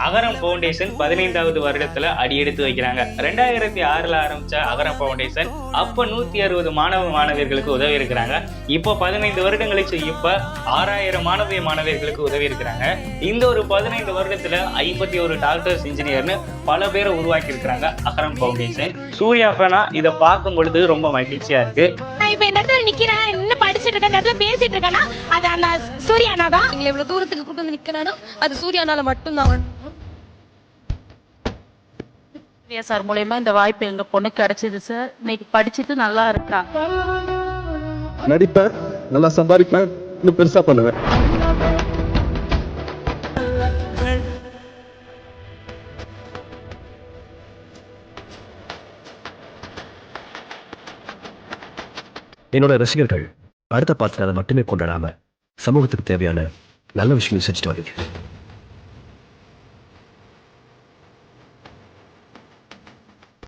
அகரம் foundation 15வது வருடத்துல அடி எடுத்து வைக்கிறாங்க. 2006ல் ஆரம்பிச்ச அகரம் ஃபவுண்டேஷன் அப்ப 160 மாணவ மாணவியர்களுக்கு உதவி இருக்கிறாங்க. இப்போ 15 வருடம் கழிச்சு இப்ப 6000 மாணவியர்களுக்கு உதவி இருக்கிறாங்க. இந்த ஒரு 15 வருடத்துல 51 டாக்டர்ஸ், இன்ஜினியர்னு பல பேரை உருவாக்கி இருக்கிறாங்க அகரம் ஃபவுண்டேஷன். சூர்யா ஃபேனா இதை பார்க்கும் பொழுது ரொம்ப மகிழ்ச்சியா இருக்கு. இப்ப இந்த இடத்துல நிக்கிறேன், இன்னும் படிச்சுட்டு இருக்கேன், இந்த இடத்துல பேசிட்டு இருக்கேன்னா அது அந்த சூர்யானா தான். எங்களை இவ்வளவு தூரத்துக்கு கூட்டு வந்து நிக்கிறானா அது சூர்யானால மட்டும்தான். சார் மூலமா இந்த வாய்ப்பு எங்க பொண்ணு கிடைச்சது சார். இன்னைக்கு படிச்சுட்டு நல்லா இருக்கா. நடிப்பேன், நல்லா சம்பாதிப்பேன், இன்னும் பெருசா பண்ணுவேன். என்னோட ரசிகர்கள் அடுத்த பாத்திரம் அதை மட்டுமே கொண்டாடாம சமூகத்துக்கு தேவையான நல்ல விஷயங்கள் செஞ்சுட்டு வருது.